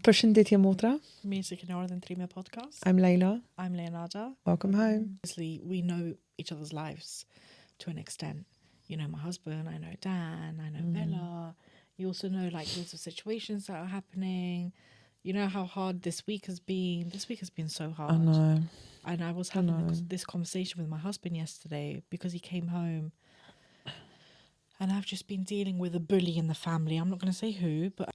Përshëndetje motra. Music in Northern Trime podcast. I'm Lejla. I'm Leonarda. Welcome home. Obviously, we know each other's lives to an extent. You know my husband, I know Dan, I know Bella. You also know like lots of situations that are happening. You know how hard this week has been. This week has been so hard. I know. And I was having this conversation with my husband yesterday because he came home. And I've just been dealing with a bully in the family. I'm not going to say who, but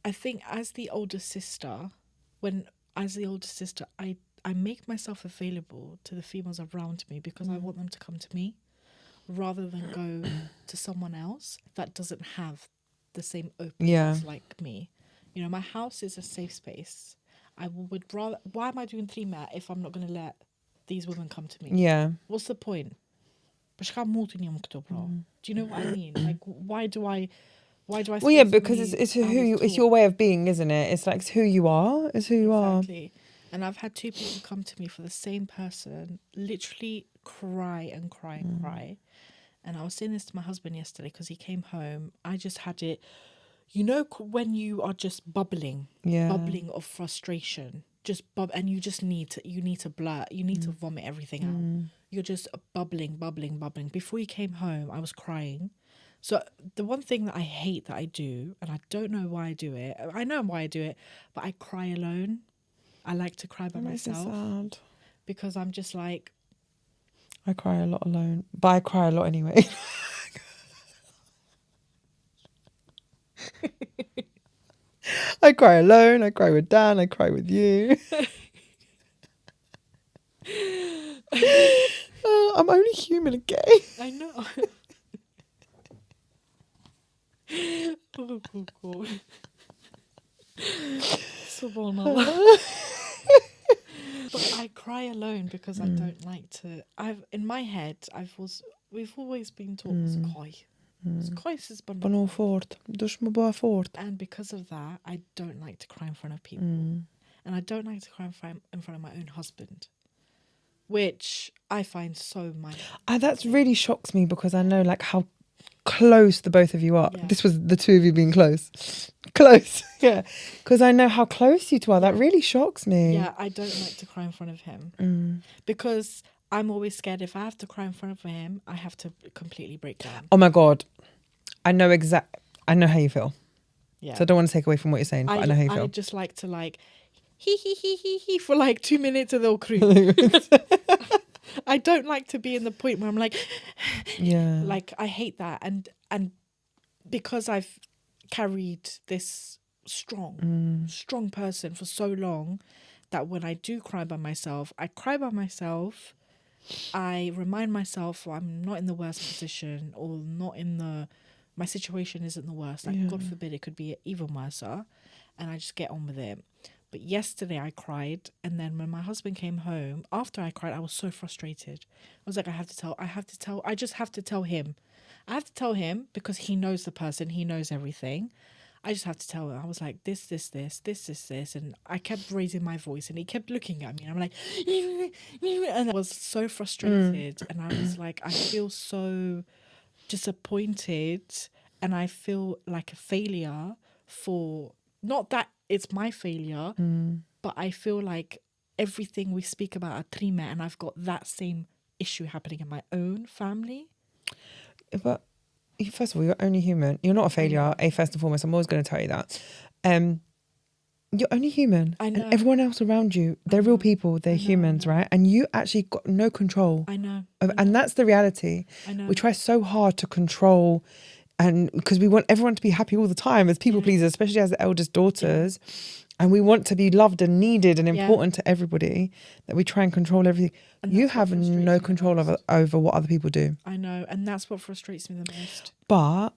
I think as the older sister, I make myself available to the females around me because I want them to come to me rather than go to someone else that doesn't have the same openness like me. You know, my house is a safe space. I would rather... Why am I doing Trime if I'm not going to let these women come to me? Yeah. What's the point? Do you know what I mean? Like, why do I... Well, yeah, because it's your way of being, isn't it? It's like it's who you are. It's who you are. Exactly. And I've had two people come to me for the same person, literally cry and cry and cry. And I was saying this to my husband yesterday because he came home. I just had it, you know, when you are just bubbling of frustration, and you just need to blurt, you need to vomit everything out. You're just bubbling. Before he came home, I was crying. So the one thing that I hate that I do, and I don't know why I do it, I know why I do it, but I cry alone. I like to cry by myself. Sad. Because I'm just like... I cry a lot alone, but I cry a lot anyway. I cry alone, I cry with Dan, I cry with you. Oh, I'm only human and gay. I know. Cool. But I cry alone because I don't like to... in my head, we've always been taught and because of that, I don't like to cry in front of people. And I don't like to cry in front of my own husband, which I find so mindful. That really shocks me because I know like how close the both of you are. This was the two of you being close, yeah, because I know how close you two are. That really shocks me. Yeah, I don't like to cry in front of him because I'm always scared if I have to cry in front of him, I have to completely break down. Oh my God, I know how you feel. Yeah, so I don't want to take away from what you're saying, but I know how you feel. I just like to like he for like 2 minutes and they'll cry. I don't like to be in the point where I'm like, yeah, like I hate that, and because I've carried this strong person for so long, that when I do cry by myself, I remind myself I'm not in the worst position, or my situation isn't the worst. Like God forbid it could be even worse, and I just get on with it. But yesterday I cried, and then when my husband came home, after I cried, I was so frustrated. I was like, I just have to tell him. I have to tell him because he knows the person, he knows everything. I just have to tell him. I was like, this, and I kept raising my voice, and he kept looking at me, and I'm like, and I was so frustrated, and I was like, I feel so disappointed, and I feel like a failure for, not that it's my failure, but I feel like everything we speak about at Trime, and I've got that same issue happening in my own family. But first of all, you're only human. You're not a failure, first and foremost. I'm always going to tell you that. You're only human. I know. And everyone else around you, they're real people. They're humans, right? And you actually got no control. I know. And that's the reality. I know. We try so hard to control, and because we want everyone to be happy all the time as people pleasers, especially as the eldest daughters. And we want to be loved and needed and important to everybody, that we try and control everything. And you have no control over what other people do. I know. And that's what frustrates me the most. But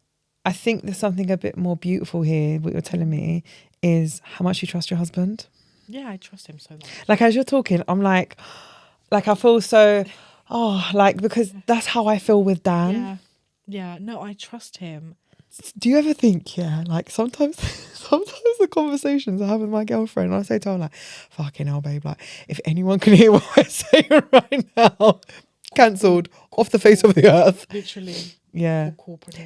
I think there's something a bit more beautiful here. What you're telling me is how much you trust your husband. Yeah, I trust him so much. Like, as you're talking, I'm like I feel so, because that's how I feel with Dan. Yeah. No, I trust him. Do you ever think, like sometimes the conversations I have with my girlfriend, I say to her, like, fucking hell, babe, like, if anyone can hear what we're saying right now, cancelled off the face of the earth. Literally. Yeah.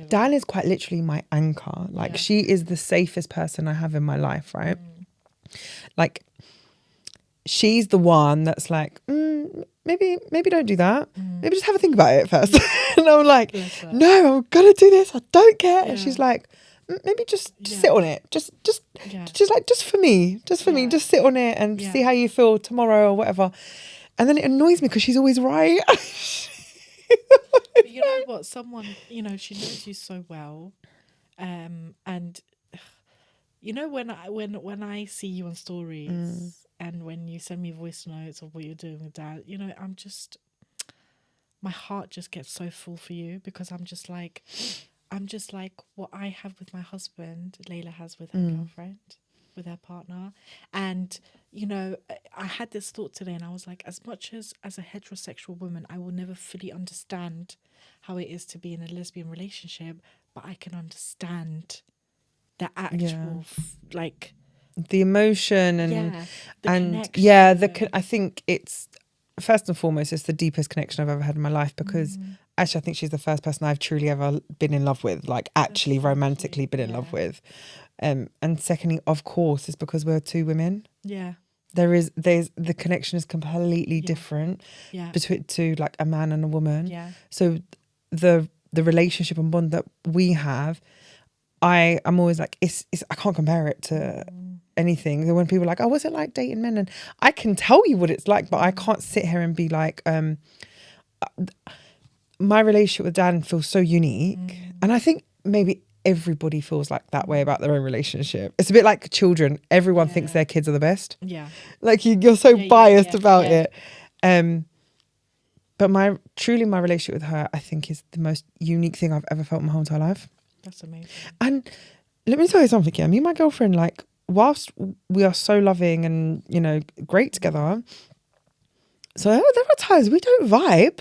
Dan is quite literally my anchor. Like, she is the safest person I have in my life, right? Like, she's the one that's like, maybe don't do that. Maybe just have a think about it first. And I'm like, no, I'm gonna do this. I don't care. And she's like, maybe just sit on it. Just like, just for me, just sit on it and see how you feel tomorrow or whatever. And then it annoys me because she's always right. But you know what? Someone, she knows you so well, and you know when I see you on stories and when you send me voice notes of what you're doing with Dad, my heart just gets so full for you, because I'm just like what I have with my husband, Lejla has with her girlfriend, with her partner. And I had this thought today, and I was like, as much as a heterosexual woman, I will never fully understand how it is to be in a lesbian relationship, but I can understand the actual the emotion I think it's, first and foremost, it's the deepest connection I've ever had in my life, because actually I think she's the first person I've truly ever been in love with, like actually romantically been in love with. And secondly, of course, it's because we're two women. Yeah. There's the connection is completely different between to like a man and a woman. Yeah. So the relationship and bond that we have, I'm always like, it's I can't compare it to anything. So when people are like, oh, what's it like dating men? And I can tell you what it's like, but I can't sit here and be like, my relationship with Dan feels so unique. And I think maybe everybody feels like that way about their own relationship. It's a bit like children. Everyone thinks their kids are the best. Yeah. Like you're so biased about it. But my relationship with her, I think, is the most unique thing I've ever felt in my whole entire life. That's amazing. And let me tell you something, me and my girlfriend, like, whilst we are so loving and, great together, so there are times we don't vibe.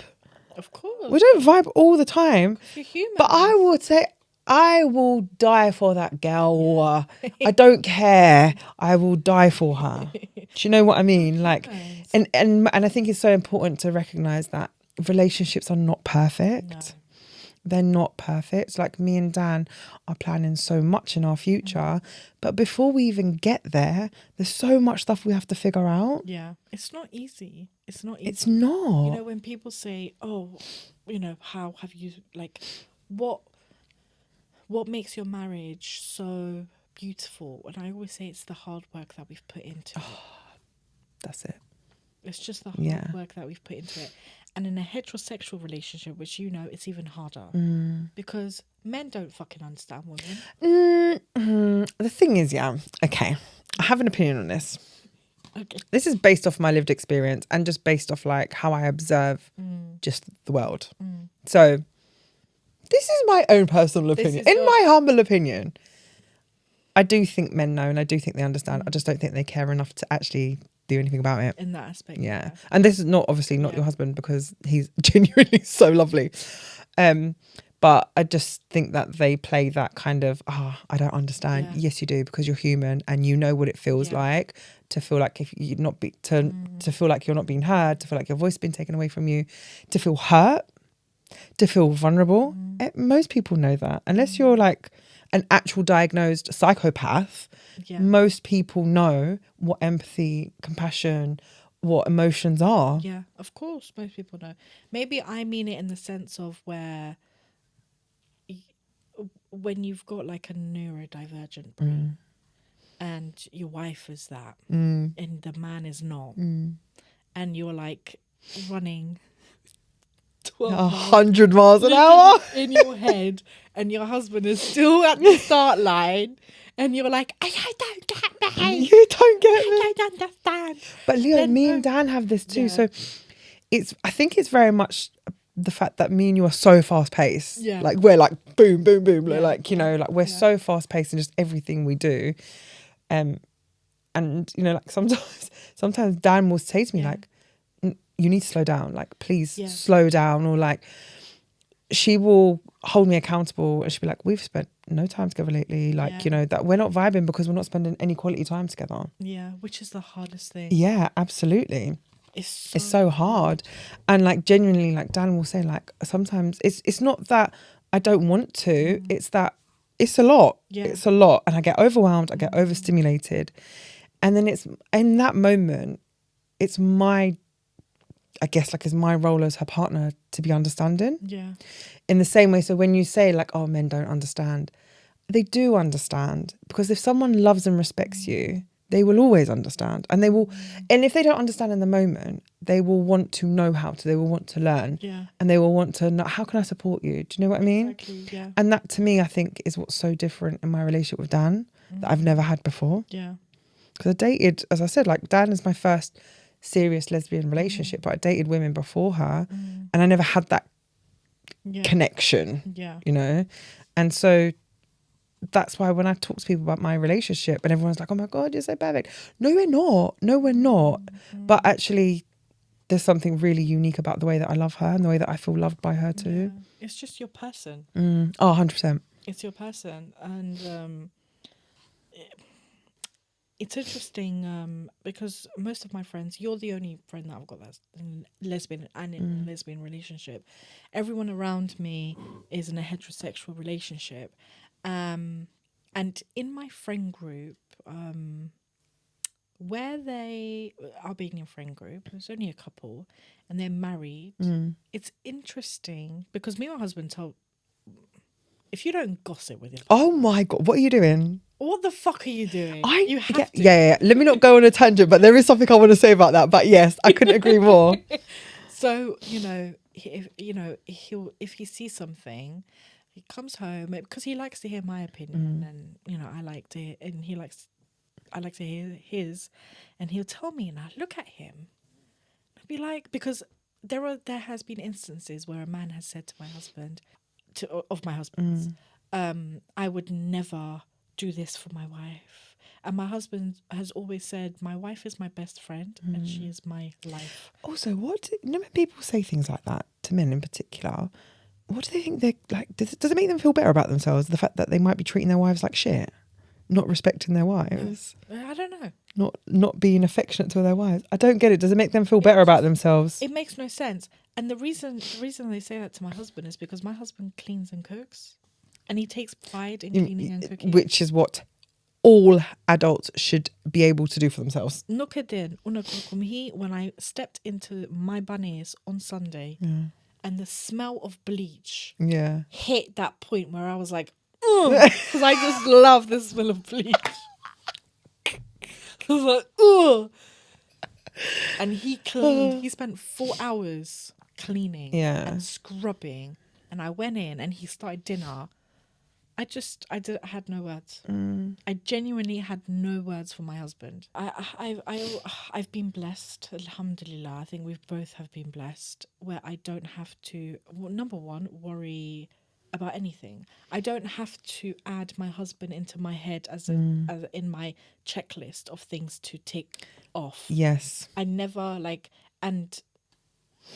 Of course. We don't vibe all the time. You're human. But I would say I will die for that girl. I don't care. I will die for her. Do you know what I mean? Like, and I think it's so important to recognize that relationships are not perfect. No. They're not perfect. Like, me and Dan are planning so much in our future, but before we even get there, there's so much stuff we have to figure out. Yeah, it's not easy. It's not. When people say, "Oh, how have you what makes your marriage so beautiful?" And I always say it's the hard work that we've put into it. That's it. It's just the hard work that we've put into it. And in a heterosexual relationship, which it's even harder, because men don't fucking understand women. The thing is, okay, I have an opinion on this. Okay. This is based off my lived experience and just based off like how I observe just the world. So this is my own personal opinion. In my humble opinion, I do think men know and I do think they understand. I just don't think they care enough to actually do anything about it. In that aspect. Yeah. And this is not your husband, because he's genuinely so lovely. But I just think that they play that kind of, I don't understand. Yeah. Yes, you do, because you're human and you know what it feels like to feel like if you're not to feel like you're not being heard, to feel like your voice has been taken away from you, to feel hurt, to feel vulnerable. Most people know that. Unless you're like an actual diagnosed psychopath, most people know what empathy, compassion, what emotions are. Yeah, of course, most people know. Maybe I mean it in the sense of where when you've got like a neurodivergent brain and your wife is that and the man is not, and you're like running 100 miles an hour in your head, and your husband is still at the start line, and you're like, I don't get me. You don't get me. I don't understand. But Leo, me and Dan have this too. So I think it's very much the fact that me and you are so fast paced. Yeah. Like we're like boom, boom, boom. Yeah. Like, like we're so fast paced in just everything we do. And like sometimes Dan will say to me like, you need to slow down, like please slow down, or like she will hold me accountable and she'll be like, we've spent no time together lately, like that we're not vibing because we're not spending any quality time together. Yeah, which is the hardest thing. Yeah, absolutely. It's so hard. And like genuinely, like Dan will say like sometimes it's not that I don't want to, it's that it's a lot. It's a lot, and I get overwhelmed, I get overstimulated. And then it's in that moment, it's my, I guess like it's my role as her partner to be understanding. Yeah. In the same way, so when you say like, oh, men don't understand, they do understand, because if someone loves and respects you, they will always understand, and they will, and if they don't understand in the moment, they will want to know how to, they will want to learn, and they will want to know, how can I support you? Do you know what I mean? Exactly, yeah. And that to me, I think is what's so different in my relationship with Dan that I've never had before. Yeah. Because I dated, as I said, like Dan is my first serious lesbian relationship, but I dated women before her, and I never had that connection, you know? And so that's why when I talk to people about my relationship and everyone's like, oh my God, you're so perfect. No, we're not. No, we're not. But actually, there's something really unique about the way that I love her and the way that I feel loved by her too. Yeah. It's just your person. Oh, 100%. It's your person. And it's interesting because most of my friends, you're the only friend that I've got that's lesbian and in a lesbian relationship. Everyone around me is in a heterosexual relationship. And in my friend group, where they are being in friend group, there's only a couple and they're married. It's interesting because me and my husband told, if you don't gossip with your Oh my God, what are you doing? What the fuck are you doing? You have to. Yeah. Let me not go on a tangent, but there is something I want to say about that. But yes, I couldn't agree more. So, if he sees something, he comes home because he likes to hear my opinion, and I like to hear, and I like to hear his, and he'll tell me, and I look at him, I'd be like, because there has been instances where a man has said to my husband, of my husband's, I would never do this for my wife. And my husband has always said, my wife is my best friend and she is my life. Also, when people say things like that to men in particular, what do they think they're like? Does it make them feel better about themselves? The fact that they might be treating their wives like shit, not respecting their wives. No, I don't know. Not being affectionate to their wives. I don't get it. Does it make them feel better about themselves? It makes no sense. And the reason they say that to my husband is because my husband cleans and cooks, and he takes pride in cleaning and cooking, which is what all adults should be able to do for themselves. When I stepped into my bunnies on Sunday, and the smell of bleach hit that point where I was like, because I just love the smell of bleach. I was like, ugh. And he cleaned. He spent 4 hours cleaning and scrubbing. And I went in and he started dinner. I had no words. I genuinely had no words for my husband. I've been blessed, alhamdulillah. I think we both have been blessed, where I don't have to, number one, worry about anything. I don't have to add my husband into my head as in my checklist of things to tick off. Yes. I never and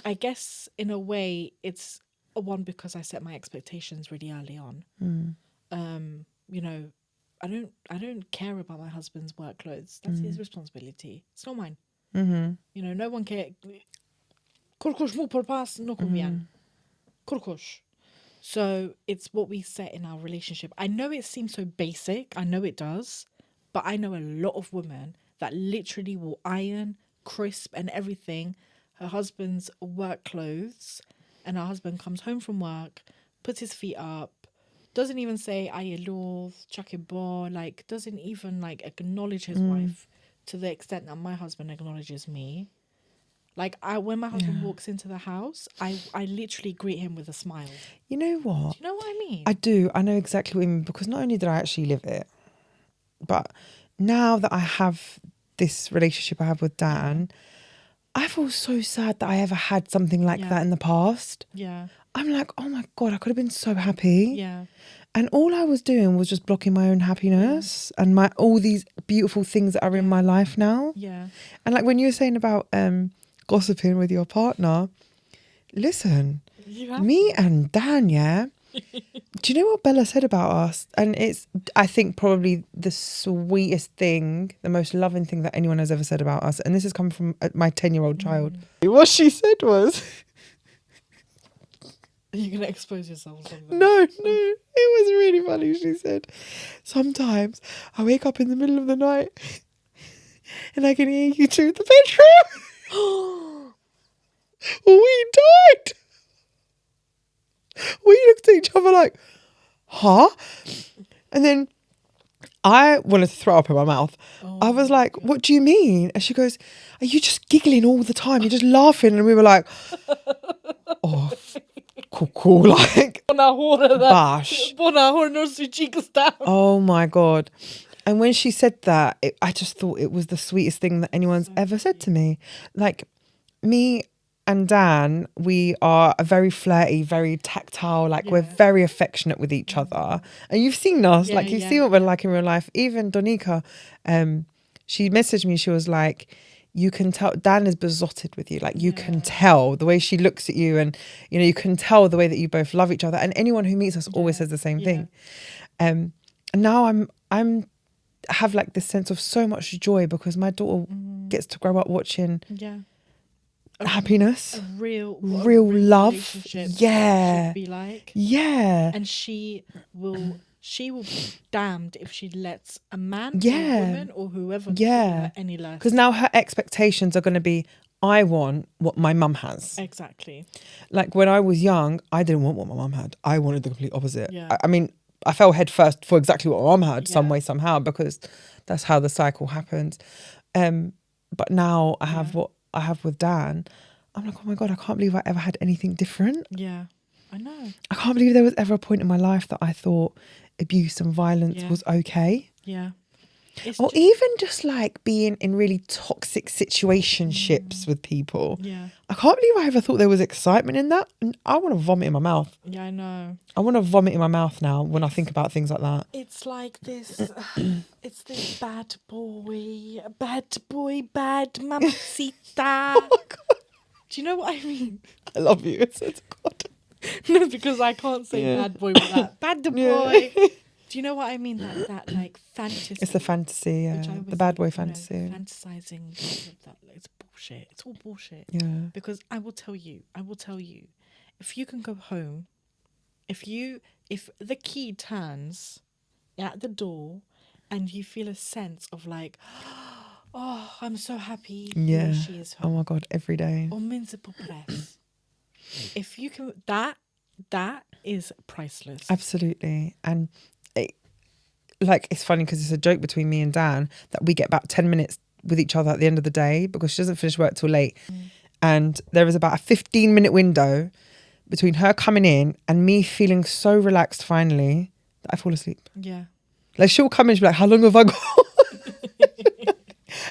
I guess in a way it's one because I set my expectations really early on. I don't care about my husband's workloads. That's his responsibility. It's not mine. No one cares. So it's what we set in our relationship. I know it seems so basic. I know it does. But I know a lot of women that literally will iron, crisp and everything her husband's work clothes, and her husband comes home from work, puts his feet up, doesn't even say ayelov, chakebo, doesn't even acknowledge his wife to the extent that my husband acknowledges me. When my husband walks into the house, I literally greet him with a smile. You know what? Do you know what I mean? I do. I know exactly what you mean, because not only did I actually live it, but now that I have this relationship I have with Dan, I feel so sad that I ever had something like that in the past. Yeah. I'm like, oh my God, I could have been so happy. Yeah. And all I was doing was just blocking my own happiness and all these beautiful things that are in my life now. Yeah. And when you were saying about gossiping with your partner, listen, me and Dan, do you know what Bella said about us? And it's, I think, probably the sweetest thing, the most loving thing that anyone has ever said about us. And this has come from my 10-year-old child. What she said was... Are you going to expose yourself or something? No, it was really funny. She said, sometimes I wake up in the middle of the night and I can hear you through the bedroom. We died. We looked at each other like, huh? And then I wanted to throw up in my mouth. I was like, what do you mean? And she goes, are you just giggling all the time? You're just laughing. And we were like, oh, cool. Like, bash. Oh my God. And when she said that, I just thought it was the sweetest thing that anyone's ever said to me. Like, me and Dan, we are a very flirty, very tactile, like we're very affectionate with each other. And you've seen us, like you see what we're like in real life. Even Donika, she messaged me, she was like, you can tell Dan is besotted with you. Like you can tell the way she looks at you, and you know, you can tell the way that you both love each other. And anyone who meets us always says the same thing. And now I'm have like this sense of so much joy because my daughter gets to grow up watching happiness, a real love, should be like, and she will be damned if she lets a man or a woman or whoever treat her any less, because now her expectations are going to be, I want what my mum has. Exactly. Like when I was young, I didn't want what my mum had. I wanted the complete opposite. I mean, I fell head first for exactly what my mum had, some way, somehow, because that's how the cycle happens. But now I have what I have with Dan. I'm like, oh my God, I can't believe I ever had anything different. Yeah, I know. I can't believe there was ever a point in my life that I thought abuse and violence was okay. Yeah. Or even just like being in really toxic situationships with people. Yeah. I can't believe I ever thought there was excitement in that. And I want to vomit in my mouth. Yeah, I know. I want to vomit in my mouth now when I think about things like that. It's like this, it's this bad boy, bad mamacita. Oh my God. Do you know what I mean? I love you. It's God. No, because I can't say bad boy without bad boy. Do you know what I mean? That like fantasy. It's the fantasy, the bad boy fantasy. Fantasizing that it's bullshit. It's all bullshit. Yeah. Because I will tell you, if you can go home, if the key turns at the door and you feel a sense of like, oh, I'm so happy she is home. Oh my God, every day. Or municipal press. If you can, that is priceless. Absolutely. And it's funny because it's a joke between me and Dan that we get about 10 minutes with each other at the end of the day because she doesn't finish work till late. And there is about a 15-minute window between her coming in and me feeling so relaxed finally that I fall asleep. Yeah. Like she'll come in and she'll be like, how long have I got?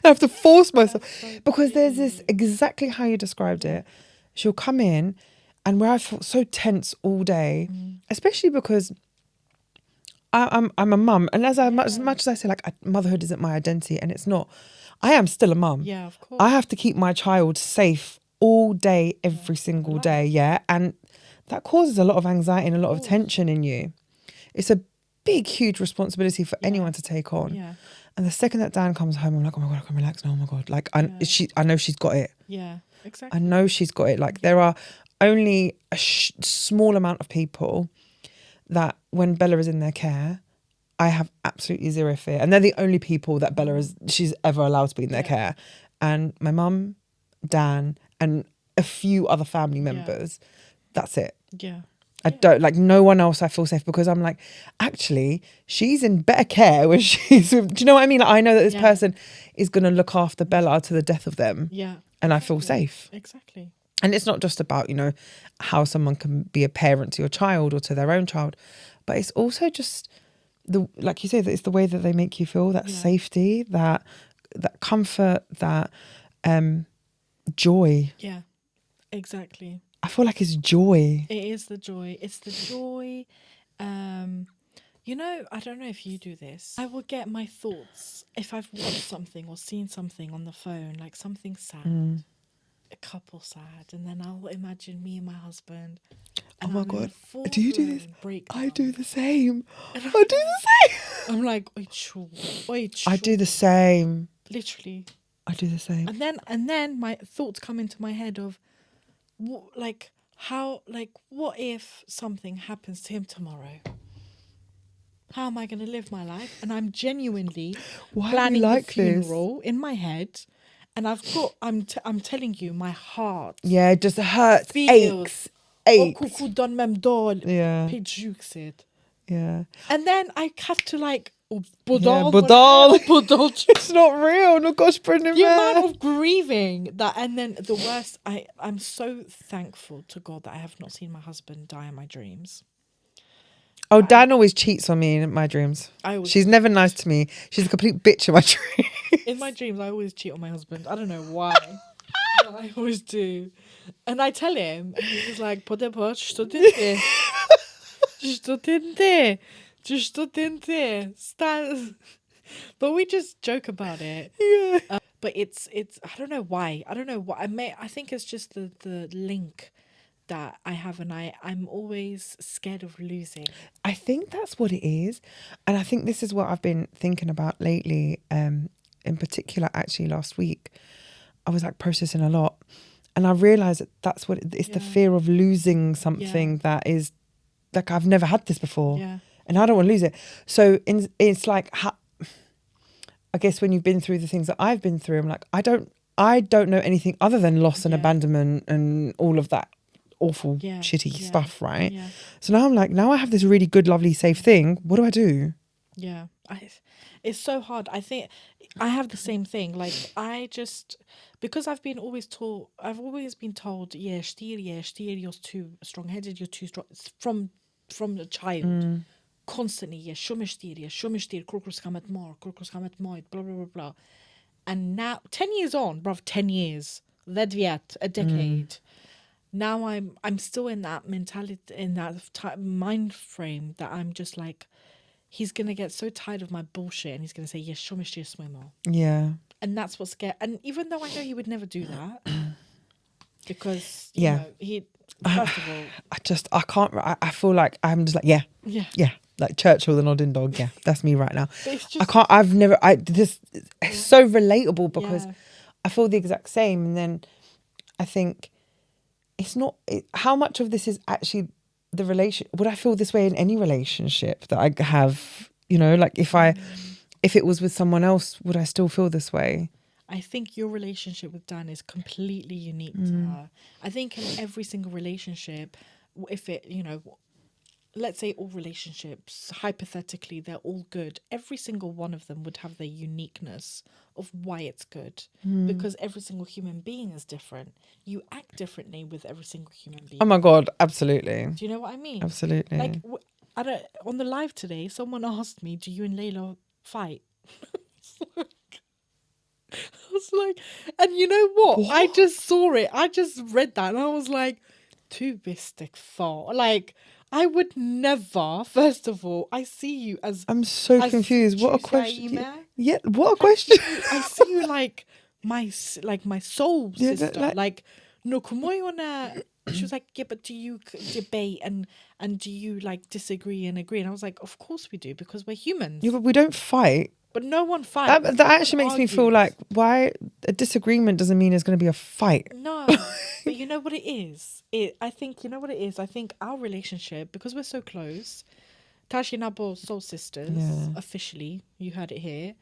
I have to force myself because there's this exactly how you described it. She'll come in and where I felt so tense all day, especially because I'm a mum, and as much as I say like motherhood isn't my identity, and it's not, I am still a mum. Yeah, of course. I have to keep my child safe all day, every single day, and that causes a lot of anxiety and a lot of tension in you. It's a big, huge responsibility for anyone to take on. Yeah. And the second that Dan comes home, I'm like, oh my God, I can relax now. Oh my God, like I know she's got it. Yeah, exactly. I know she's got it. Like there are only a small amount of people that when Bella is in their care, I have absolutely zero fear. And they're the only people that she's ever allowed to be in their care. And my mum, Dan, and a few other family members, that's it. Yeah. I don't, like no one else I feel safe because I'm like, actually, she's in better care when she's with, do you know what I mean? Like, I know that this person is going to look after Bella to the death of them. Yeah. And I feel safe. Exactly. And it's not just about, how someone can be a parent to your child or to their own child, but it's also just like you say, that it's the way that they make you feel, that safety, that comfort, that joy. Yeah, exactly. I feel like it's joy. It is the joy. It's the joy. I don't know if you do this. I will get my thoughts if I've watched something or seen something on the phone, like something sad. A couple sad, and then I'll imagine me and my husband. And oh my God, do you do this? I do the same. I do the same. I'm like, oi, I do the same. Literally. I do the same. And then my thoughts come into my head of, what if something happens to him tomorrow? How am I going to live my life? And I'm genuinely Why planning like the funeral in my head. And I'm telling you, my heart. Yeah, it just hurts, feels. aches. Yeah. Yeah. And then I have to like, Budal. It's not real. No gosh, the amount of grieving that, and then the worst. I'm so thankful to God that I have not seen my husband die in my dreams. Oh, Dan always cheats on me in my dreams. She's never nice to me. She's a complete bitch in my dreams. In my dreams, I always cheat on my husband. I don't know why. But I always do. And I tell him, and he's like, but we just joke about it. Yeah. But it's I don't know why. I think it's just the link that I have, and I'm always scared of losing. I think that's what it is. And I think this is what I've been thinking about lately. In particular, actually last week, I was like processing a lot. And I realised that that's what it's the fear of losing something that is like, I've never had this before. Yeah. And I don't want to lose it. So it's like, I guess when you've been through the things that I've been through, I'm like, I don't know anything other than loss and abandonment and all of that awful shitty stuff, right? Yeah. So now I'm like, now I have this really good, lovely, safe thing. What do I do? Yeah. It's so hard. I think I have the same thing. Like, because I've always been told, you're too strong-headed, you're too strong from a child. Constantly, blah, blah, blah, blah. And now, 10 years on, bruv, 10 years, a decade. Now I'm still in that mentality, in that mind frame that I'm just like, he's going to get so tired of my bullshit and he's going to say, yes, swimmer. Yeah. And that's what's scary. And even though I know he would never do that, because, you know, first of all... I can't, I feel like I'm just like, yeah. Like Churchill, the nodding dog. Yeah, that's me right now. It's so relatable because I feel the exact same. And then I think it's not, how much of this is actually the relation? Would I feel this way in any relationship that I have? You know, like if it was with someone else, would I still feel this way? I think your relationship with Dan is completely unique to her. I think in every single relationship, if it, you know, let's say all relationships, hypothetically, they're all good. Every single one of them would have their uniqueness of why it's good. Because every single human being is different. You act differently with every single human being. Oh my God, absolutely. Do you know what I mean? Absolutely. Like, on the live today, someone asked me, do you and Lejla fight? I was like, and you know what? I just saw it. I just read that and I was like, too bistic thought. Like, I would never, first of all, I see you as... I'm so confused. What a question. Yeah, what a question. I see you like my soul sister. Like, no, she was like, yeah, but do you debate and do you like disagree and agree? And I was like, of course we do, because we're humans. Yeah, but we don't fight. But no one fights. That actually makes me feel like, why a disagreement doesn't mean there's going to be a fight. No, but you know what it is? I think our relationship, because we're so close, Tashi and I both soul sisters, officially, you heard it here.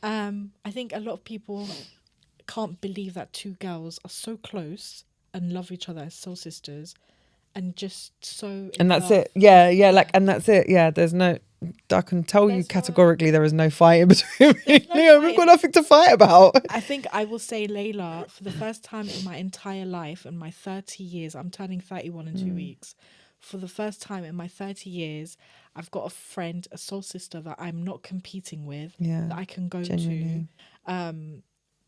I think a lot of people can't believe that two girls are so close and love each other as soul sisters and just so... And that's it. Yeah, like, and that's it. Yeah, there's no... I can tell you categorically there is no fight in between me. Leo, we've got nothing to fight about. I think I will say, Lejla, for the first time in my entire life, in my 30 years, I'm turning 31 in 2 weeks. For the first time in my 30 years, I've got a friend, a soul sister that I'm not competing with, that I can go to.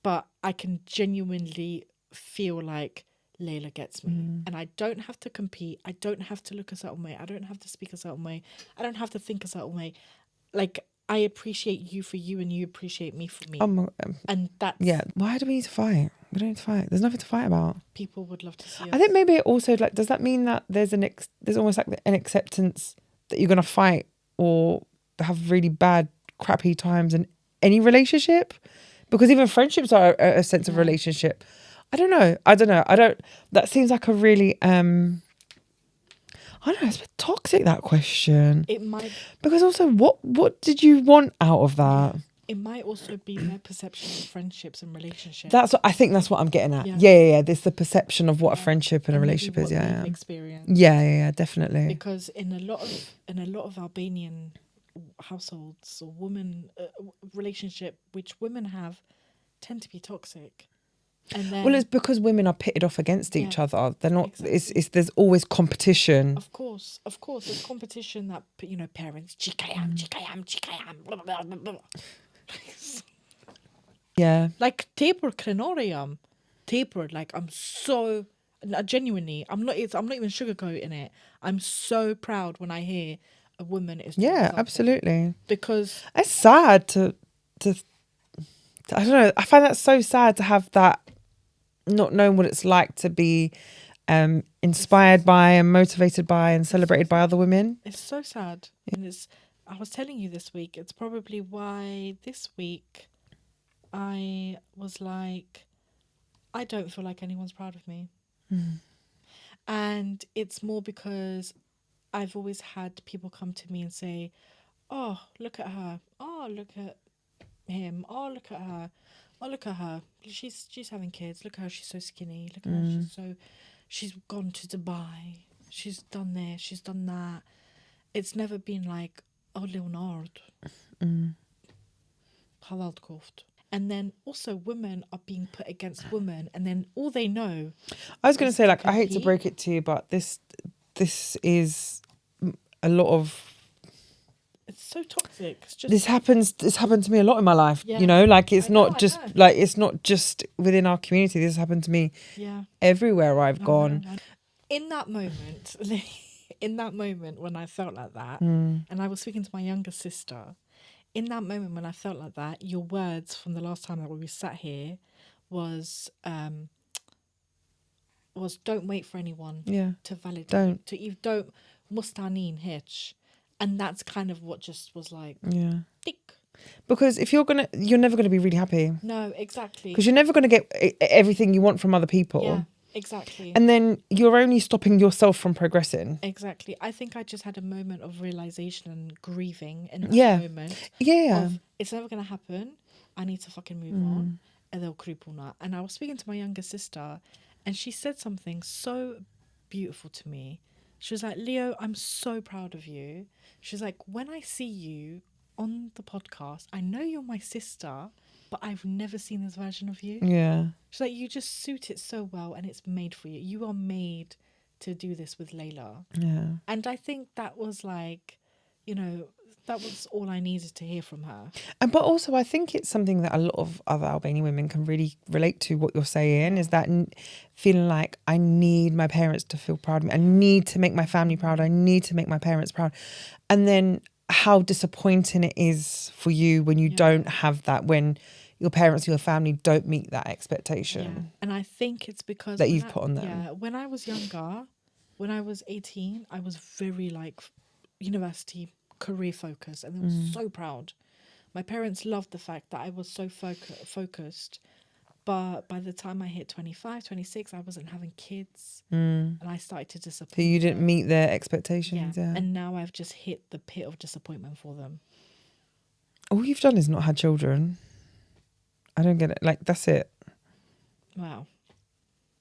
But I can genuinely feel like Lejla gets me, and I don't have to compete. I don't have to look a certain way. I don't have to speak a certain way. I don't have to think a certain way. Like, I appreciate you for you, and you appreciate me for me. And that's... Yeah, why do we need to fight? We don't need to fight. There's nothing to fight about. People would love to see us. I think maybe it also, like, does that mean that there's almost like an acceptance that you're going to fight or have really bad, crappy times in any relationship? Because even friendships are a sense of relationship. I don't know. That seems like a really, I I don't know, it's a bit toxic, that question. It might, Because also, what did you want out of that? it might also be their perception of friendships and relationships. I think that's what I'm getting at. Yeah. Yeah. There's the perception of what a friendship and a maybe relationship is. what Yeah. they've experienced. Yeah, definitely. Because in a lot of Albanian households or women relationship which women have tend to be toxic. And then, well, it's because women are pitted off against each other. They're not. Exactly. It's there's always competition. Of course, there's competition that parents chikayam, blah, blah, blah, blah. Yeah. Like taper crenorium, like I'm so genuinely. I'm not even sugarcoating it. I'm so proud when I hear a woman is doing something. Absolutely. Because it's sad to I don't know. I find that so sad to have that, not knowing what it's like to be inspired by and motivated by and celebrated by other women. It's so sad. And I was telling you this week, it's probably why this week I was like, I don't feel like anyone's proud of me. And it's more because I've always had people come to me and say, oh, look at her. Oh, look at him. Oh, look at her. Oh, look at her. She's having kids. Look at her. She's so skinny. Look at her. She's gone to Dubai. She's done this. She's done that. It's never been like, oh, Leonarda. Halal koft. And then also women are being put against women, and then all they know. I was going to say, like, I hate to break it to you, but this is a lot of. It's so toxic. It's just, this happened to me a lot in my life. Yeah. You know, like it's not just within our community. This happened to me. Yeah. Everywhere I've gone. In that moment, when I felt like that, and I was speaking to my younger sister. In that moment when I felt like that, your words from the last time that we sat here was don't wait for anyone to validate. Don't mustanin hitch. And that's kind of what just was like tick. Because if you're never gonna be really happy. No, exactly. Because you're never gonna get everything you want from other people. Yeah. Exactly. And then you're only stopping yourself from progressing. Exactly. I think I just had a moment of realization and grieving in that moment. Yeah. Of, it's never going to happen. I need to fucking move on. And they'll cripple now. And I was speaking to my younger sister and she said something so beautiful to me. She was like, Leo, I'm so proud of you. She's like, when I see you on the podcast, I know you're my sister, but I've never seen this version of you. Yeah. She's like, you just suit it so well and it's made for you. You are made to do this with Lejla. Yeah. And I think that was like, that was all I needed to hear from her. But also I think it's something that a lot of other Albanian women can really relate to what you're saying, is that feeling like I need my parents to feel proud of me. I need to make my family proud. I need to make my parents proud. And then how disappointing it is for you when you don't have that, when your parents or your family don't meet that expectation. Yeah. And I think it's because that you've put on them. Yeah. When I was younger, when I was 18, I was very like university career focused and I was so proud. My parents loved the fact that I was so focused. But by the time I hit 25, 26, I wasn't having kids. And I started to disappoint. So you didn't meet their expectations. Yeah. And now I've just hit the pit of disappointment for them. All you've done is not had children. I don't get it. Like, that's it. Wow.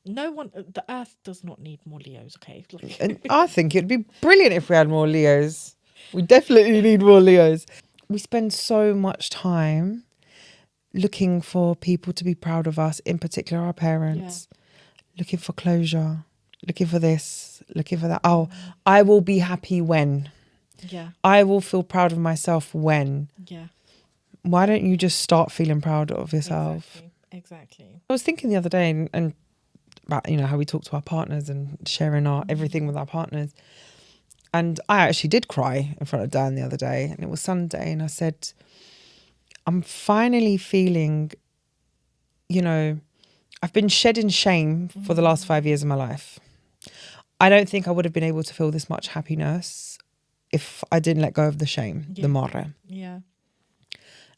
No one, the earth does not need more Leos, okay? And I think it'd be brilliant if we had more Leos. We definitely need more Leos. We spend so much time looking for people to be proud of us, in particular our parents, looking for closure, looking for this, looking for that. Oh, I will be happy when. Yeah. I will feel proud of myself when. Yeah. Why don't you just start feeling proud of yourself? Exactly. I was thinking the other day and about, how we talk to our partners and sharing our everything with our partners. And I actually did cry in front of Dan the other day, and it was Sunday, and I said, I'm finally feeling, I've been shedding shame for the last 5 years of my life. I don't think I would have been able to feel this much happiness if I didn't let go of the shame, the mare. Yeah.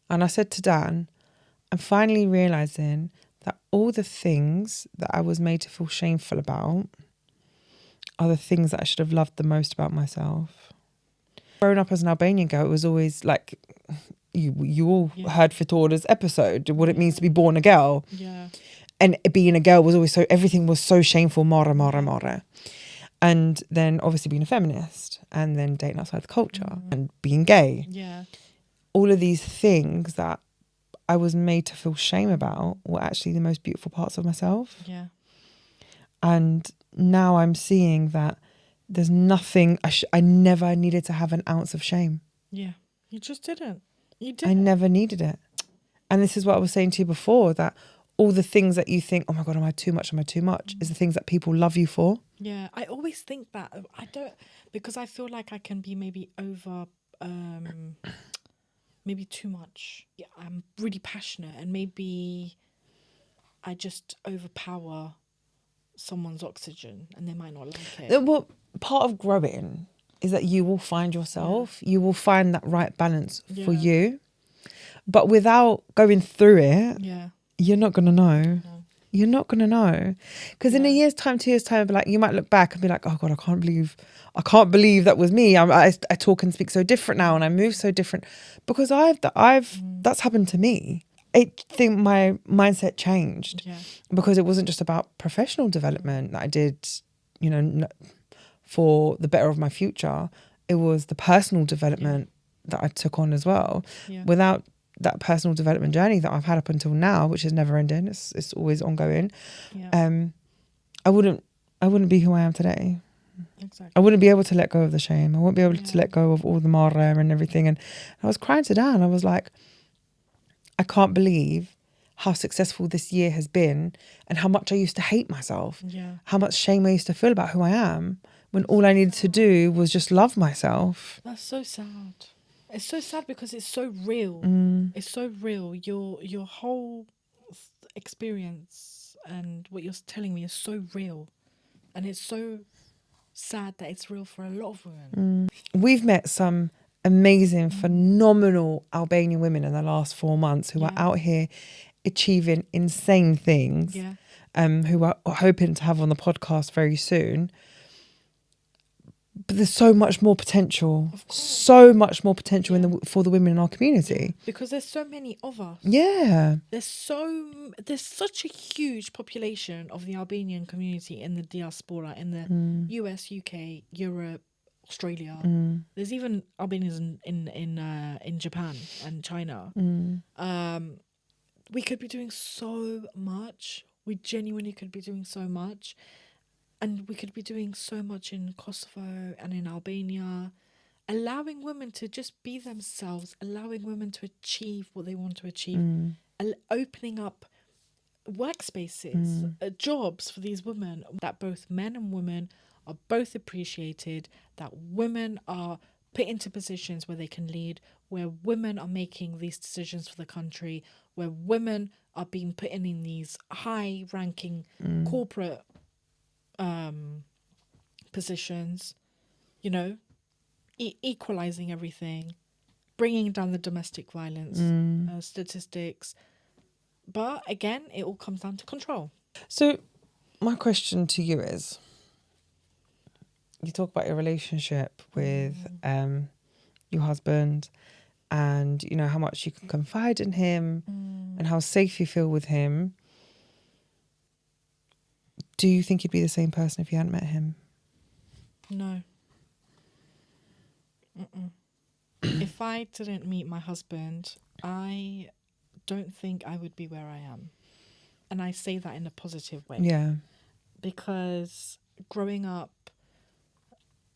And I said to Dan, I'm finally realising that all the things that I was made to feel shameful about, are the things that I should have loved the most about myself. Growing up as an Albanian girl, it was always like, you all heard Fitorda's episode, what it means to be born a girl. Yeah. And being a girl was always everything was so shameful, mara. And then obviously being a feminist, and then dating outside the culture, and being gay. Yeah. All of these things that I was made to feel shame about were actually the most beautiful parts of myself. Yeah. And now I'm seeing that there's nothing, I never needed to have an ounce of shame. Yeah. You just didn't. You didn't. I never needed it. And this is what I was saying to you before, that all the things that you think, oh my God, am I too much? Is the things that people love you for. Yeah. I always think that. I don't, because I feel like I can be maybe over, maybe too much. Yeah, I'm really passionate, and maybe I just overpower someone's oxygen and they might not like it. Well, part of growing is that you will find yourself, you will find that right balance for you. But without going through it, you're not going to know. No. You're not going to know. Because in a year's time, 2 years' time, like, you might look back and be like, oh God, I can't believe that was me. I talk and speak so different now, and I move so different. Because that's happened to me. I think my mindset changed because it wasn't just about professional development that I did, for the better of my future. It was the personal development that I took on as well. Yeah. Without that personal development journey that I've had up until now, which is never ending, it's always ongoing. Yeah. I wouldn't be who I am today. Exactly. I wouldn't be able to let go of the shame. I wouldn't be able to let go of all the mara and everything. And I was crying to Dan. I was like, I can't believe how successful this year has been, and how much I used to hate myself. Yeah. How much shame I used to feel about who I am, when all I needed to do was just love myself. That's so sad. It's so sad because it's so real. It's so real. Your whole experience and what you're telling me is so real. And it's so sad that it's real for a lot of women. We've met some amazing, phenomenal Albanian women in the last 4 months who are out here achieving insane things, who are hoping to have on the podcast very soon. But there's so much more potential, for the women in our community. Because there's so many of us. Yeah. There's such a huge population of the Albanian community in the diaspora, in the US, UK, Europe, Australia. There's even Albanians in Japan and China. We could be doing so much. We genuinely could be doing so much. And we could be doing so much in Kosovo and in Albania, allowing women to just be themselves, allowing women to achieve what they want to achieve, opening up workspaces, jobs for these women, that both men and women are both appreciated, that women are put into positions where they can lead, where women are making these decisions for the country, where women are being put in these high-ranking corporate positions, equalizing everything, bringing down the domestic violence statistics. But again, it all comes down to control. So my question to you is, you talk about your relationship with your husband, and how much you can confide in him and how safe you feel with him. Do you think you'd be the same person if you hadn't met him? No. If I didn't meet my husband, I don't think I would be where I am. And I say that in a positive way. Yeah. Because growing up,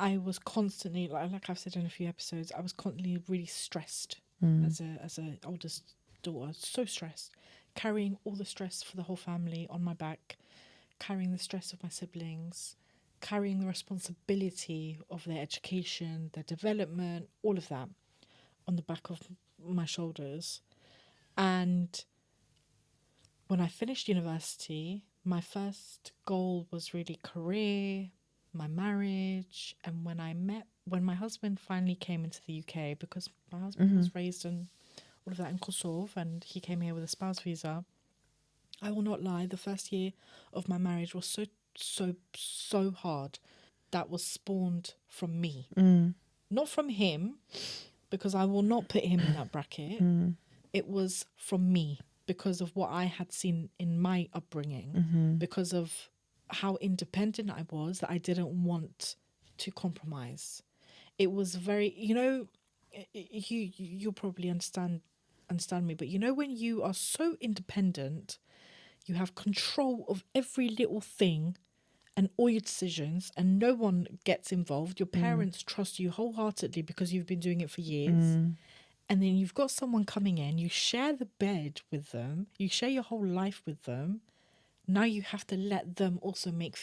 I was constantly, like I've said in a few episodes, I was constantly really stressed as a oldest daughter. So stressed. Carrying all the stress for the whole family on my back. Carrying the stress of my siblings, carrying the responsibility of their education, their development, all of that on the back of my shoulders. And when I finished university, my first goal was really career, my marriage. And when my husband finally came into the UK, because my husband was raised in all of that in Kosovo, and he came here with a spouse visa, I will not lie, the first year of my marriage was so hard. that was spawned from me. Mm. Not from him, because I will not put him in that bracket. It was from me because of what I had seen in my upbringing, because of how independent I was, that I didn't want to compromise. It was very, you'll probably understand me, but when you are so independent, you have control of every little thing and all your decisions, and no one gets involved. Your parents trust you wholeheartedly because you've been doing it for years. And then you've got someone coming in, you share the bed with them, you share your whole life with them. Now you have to let them also make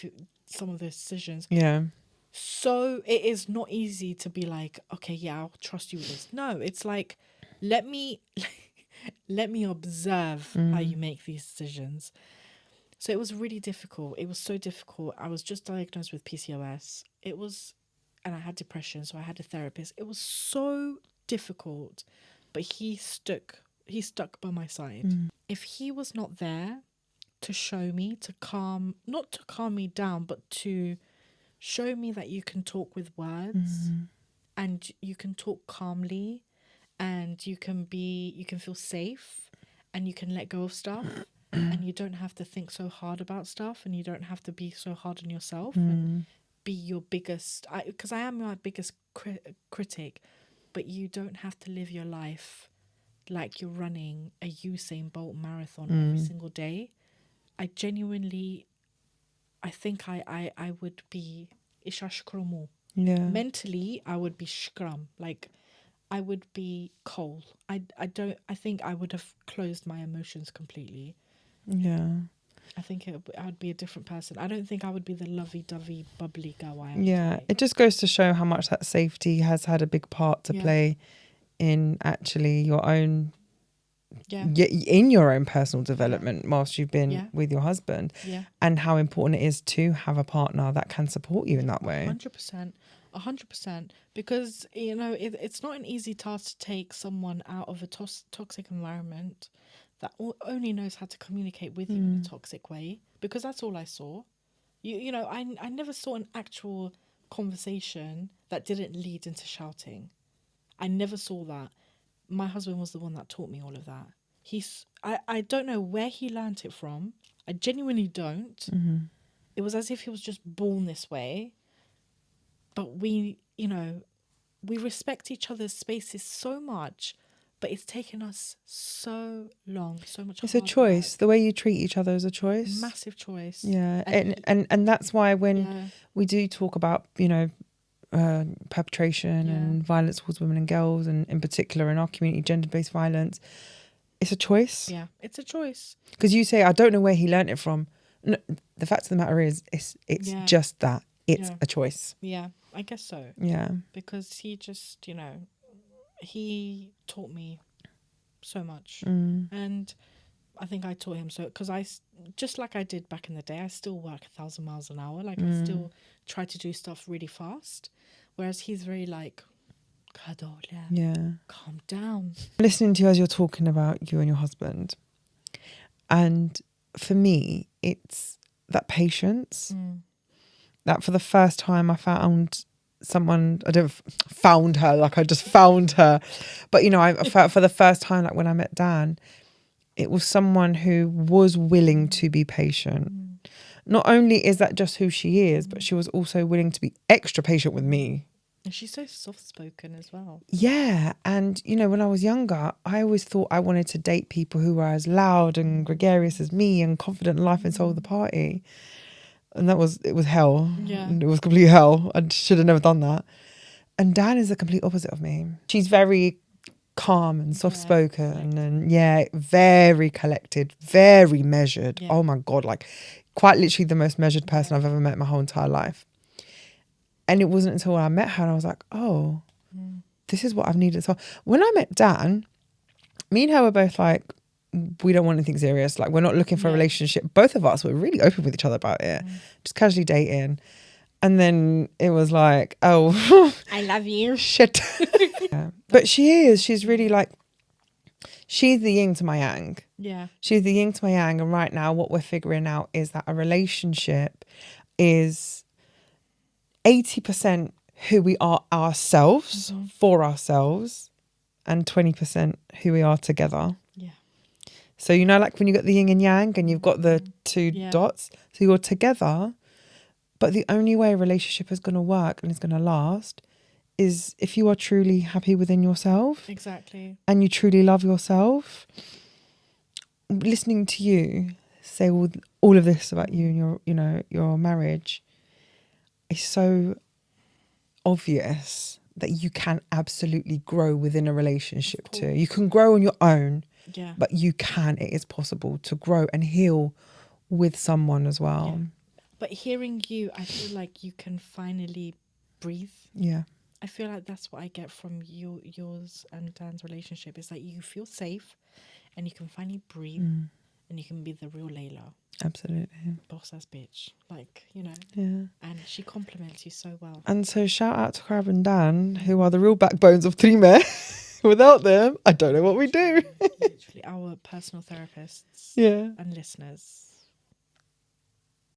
some of those decisions. Yeah. So it is not easy to be like, okay, yeah, I'll trust you with this. No, it's like, let me observe how you make these decisions. So it was really difficult. It was so difficult. I was just diagnosed with PCOS. And I had depression, so I had a therapist. It was so difficult, but he stuck by my side. If he was not there to show me, not to calm me down, but to show me that you can talk with words and you can talk calmly and you can feel safe and you can let go of stuff and you don't have to think so hard about stuff and you don't have to be so hard on yourself and be your biggest, because I am my biggest critic, but you don't have to live your life like you're running a Usain Bolt marathon every single day. I think I would be ishashkromo. Yeah. Mentally, I would be shkram. Like, I would be cold. I think I would have closed my emotions completely. Yeah. I think I'd be a different person. I don't think I would be the lovey-dovey, bubbly girl I am today. It just goes to show how much that safety has had a big part to play in actually your own, in your own personal development whilst you've been with your husband, and how important it is to have a partner that can support you in that way. 100%. Because, it's not an easy task to take someone out of a toxic environment that only knows how to communicate with you in a toxic way, because that's all I saw. I never saw an actual conversation that didn't lead into shouting. I never saw that. My husband was the one that taught me all of that. I don't know where he learnt it from. I genuinely don't. It was as if he was just born this way. But we respect each other's spaces so much. But it's taken us so long, so much. It's a choice. The way you treat each other is a choice. Massive choice. Yeah, and that's why when we do talk about perpetration and violence towards women and girls, and in particular in our community, gender-based violence, it's a choice. Yeah, it's a choice. Because you say, I don't know where he learnt it from. No, the fact of the matter is, it's just that. It's a choice. Yeah, I guess so. Yeah. Because he just, he taught me so much. And I think I taught him so, because just like I did back in the day, I still work 1,000 miles an hour. Like I still try to do stuff really fast. Whereas he's very like, calm down. Listening to you as you're talking about you and your husband. And for me, it's that patience that for the first time I found someone, I don't found her like I just found her, but I felt for the first time, like when I met Dan, it was someone who was willing to be patient. Not only is that just who she is, but she was also willing to be extra patient with me. And she's so soft-spoken as well. Yeah. And, when I was younger, I always thought I wanted to date people who were as loud and gregarious as me and confident in life and soul of the party. And it was hell. Yeah. It was complete hell. I should have never done that. And Dan is the complete opposite of me. She's very calm and soft-spoken and very collected, very measured. Yeah. Oh my God, like quite literally the most measured person I've ever met in my whole entire life. And it wasn't until I met her and I was like, oh, this is what I've needed. So when I met Dan, me and her were both like, we don't want anything serious. Like, we're not looking for a relationship. Both of us were really open with each other about it. Just casually dating. And then it was like, oh. I love you. Shit. But she's really like, she's the yin to my yang. Yeah. She's the yin to my yang. And right now what we're figuring out is that a relationship is 80% who we are ourselves, for ourselves, and 20% who we are together. Yeah. So, you know, like when you got the yin and yang and you've got the two dots, so you're together. But the only way a relationship is going to work and is going to last is if you are truly happy within yourself. Exactly. And you truly love yourself. Listening to you say all of this about you and your, you know, your marriage is so obvious that you can absolutely grow within a relationship too. You can grow on your own, but you can. It is possible to grow and heal with someone as well. Yeah. But hearing you, I feel like you can finally breathe. Yeah. I feel like that's what I get from yours and Dan's relationship. Is like you feel safe and you can finally breathe and you can be the real Lejla. Absolutely. Boss ass bitch. Like, you know. Yeah. And she compliments you so well. And so shout out to Crab and Dan, who are the real backbones of Trime. Without them, I don't know what we do. Literally our personal therapists and listeners.